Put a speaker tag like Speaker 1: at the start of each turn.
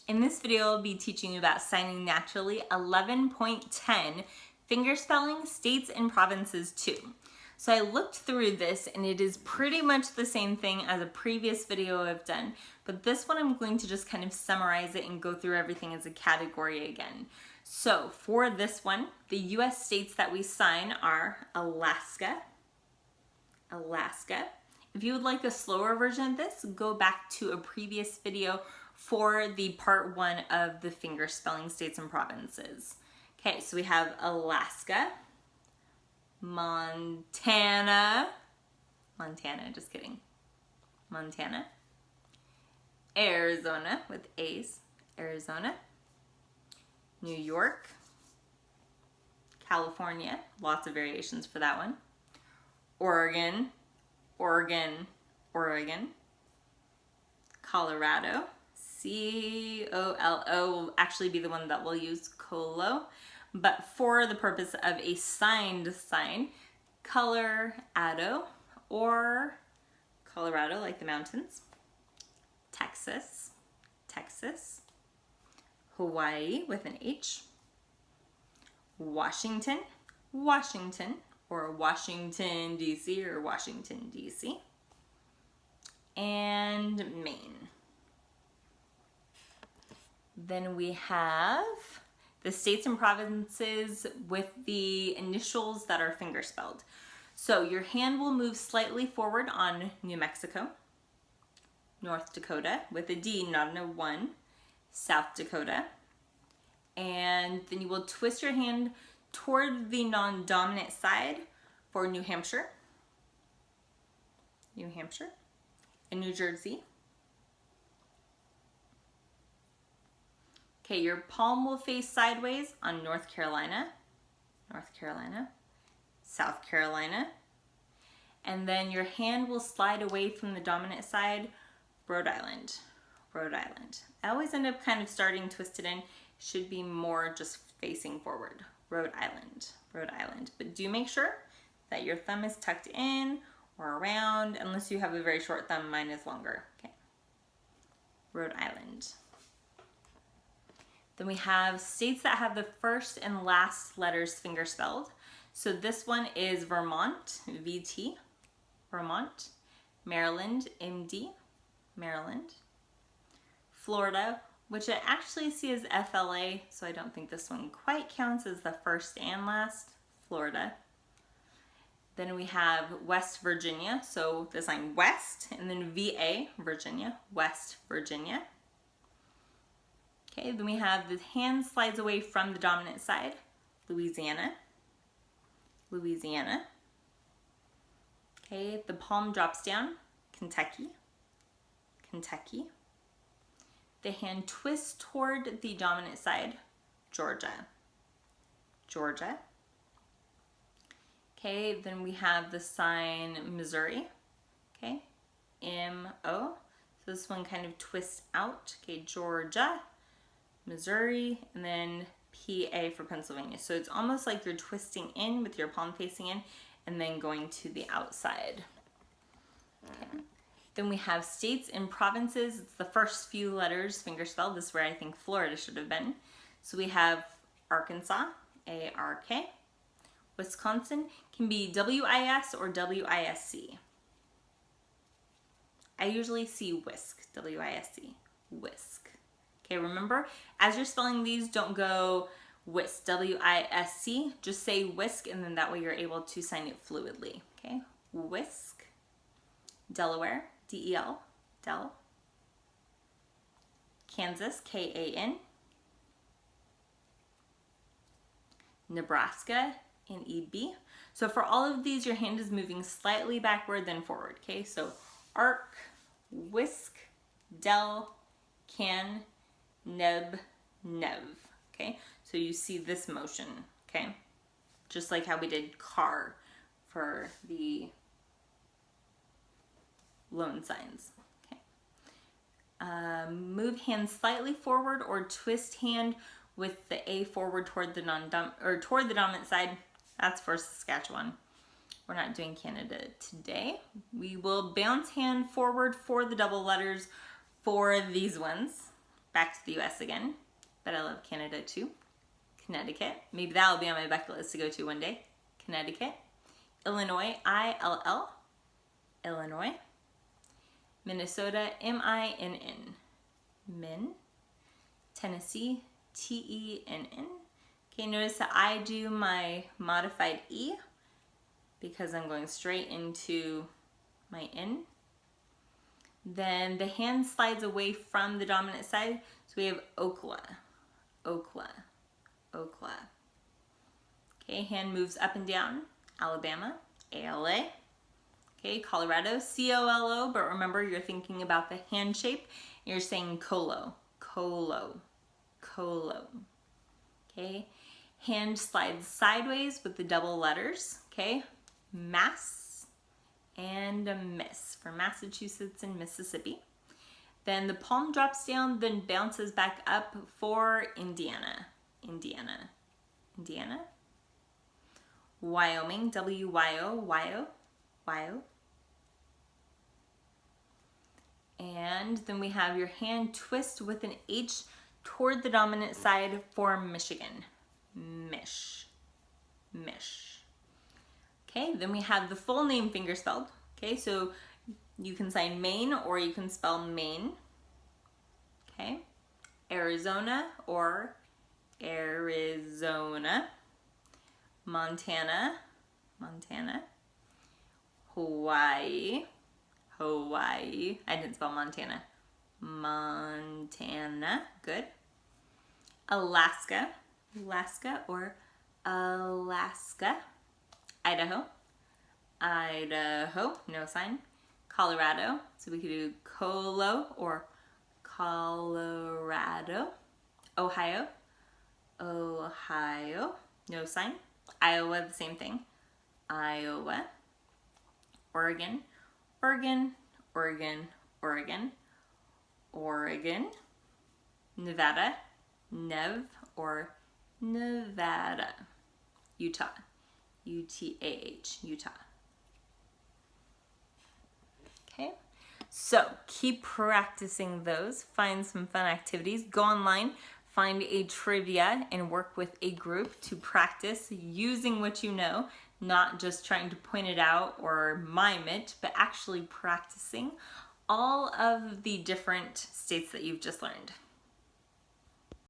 Speaker 1: In this video, I'll be teaching you about signing naturally 11.10, Fingerspelling, States and Provinces 2. So I looked through this and it is pretty much the same thing as a previous video I've done, but this one I'm going to just kind of summarize it and go through everything as a category again. So for this one, the US states that we sign are Alaska. If you would like a slower version of this, go back to a previous video for the part 1 of the fingerspelling states and provinces. Okay, so we have Alaska, Montana, just kidding, Montana, Arizona with A's, Arizona, New York, California, lots of variations for that one, Oregon, Colorado, C-O-L-O will actually be the one that we'll use, Colo, but for the purpose of a signed sign, Colorado or Colorado like the mountains, Texas, Hawaii with an H, Washington, or Washington, D.C. or Washington, D.C., and Maine. Then we have the states and provinces with the initials that are fingerspelled. So your hand will move slightly forward on New Mexico, North Dakota with a D, not a 1, South Dakota, and then you will twist your hand toward the non-dominant side for New Hampshire, and New Jersey. Okay, your palm will face sideways on North Carolina, South Carolina, and then your hand will slide away from the dominant side, Rhode Island. I always end up kind of starting twisted in, should be more just facing forward, Rhode Island. But do make sure that your thumb is tucked in or around, unless you have a very short thumb, mine is longer, okay. Rhode Island. Then we have states that have the first and last letters fingerspelled. So this one is Vermont, VT, Vermont, Maryland, MD, Maryland, Florida, which I actually see as FLA, so I don't think this one quite counts as the first and last, Florida. Then we have West Virginia, so the sign West, and then VA, Virginia, West Virginia. Okay, then we have the hand slides away from the dominant side, Louisiana. Okay, the palm drops down, Kentucky. The hand twists toward the dominant side, Georgia. Okay, then we have the sign Missouri, okay, M-O. So this one kind of twists out, okay, Georgia, Missouri, and then P-A for Pennsylvania. So it's almost like you're twisting in with your palm facing in and then going to the outside. Okay. Then we have states and provinces. It's the first few letters fingerspelled. This is where I think Florida should have been. So we have Arkansas, A-R-K. Wisconsin can be W-I-S or W-I-S-C. I usually see whisk, W-I-S-C, whisk. Okay, remember, as you're spelling these, don't go whisk, W-I-S-C, just say whisk, and then that way you're able to sign it fluidly, okay? Whisk. Delaware, D-E-L, Del. Kansas, K-A-N. Nebraska, N-E-B. So for all of these, your hand is moving slightly backward then forward, okay? So arc, whisk, del, can, neb, nev, okay? So you see this motion, okay? Just like how we did car for the loan signs, okay? Move hand slightly forward or twist hand with the A forward toward the toward the dominant side. That's for Saskatchewan. We're not doing Canada today. We will bounce hand forward for the double letters for these ones. back to the US again, but I love Canada too. Connecticut, maybe that'll be on my bucket list to go to one day. Connecticut. Illinois, I-L-L, Illinois. Minnesota, M-I-N-N, Min. Tennessee, T-E-N-N. Okay, notice that I do my modified E because I'm going straight into my N. Then the hand slides away from the dominant side, so we have Okla, Okla, Okla. Okay, hand moves up and down, Alabama, A-L-A. Okay, Colorado, C-O-L-O, but remember you're thinking about the hand shape. You're saying colo, colo, colo. Okay, hand slides sideways with the double letters. Okay, Mass and a miss for Massachusetts and Mississippi. Then the palm drops down, then bounces back up for Indiana, Indiana, Indiana. Wyoming, W-Y-O, Y-O, Y-O. And then we have your hand twist with an H toward the dominant side for Michigan. Mish, Mish. Okay, then we have the full name fingerspelled. Okay, so you can sign Maine or you can spell Maine. Okay, Arizona or Arizona. Montana, Montana. Hawaii, Hawaii. I didn't spell Montana. Montana, good. Alaska, Alaska or Alaska. Idaho, Idaho, no sign. Colorado, so we could do Colo or Colorado. Ohio, Ohio, no sign. Iowa, the same thing. Iowa. Oregon, Oregon, Oregon, Oregon. Oregon. Nevada, Nev or Nevada. Utah, U-T-A-H, Utah. Okay, so keep practicing those. Find some fun activities. Go online, find a trivia, and work with a group to practice using what you know, not just trying to point it out or mime it, but actually practicing all of the different states that you've just learned.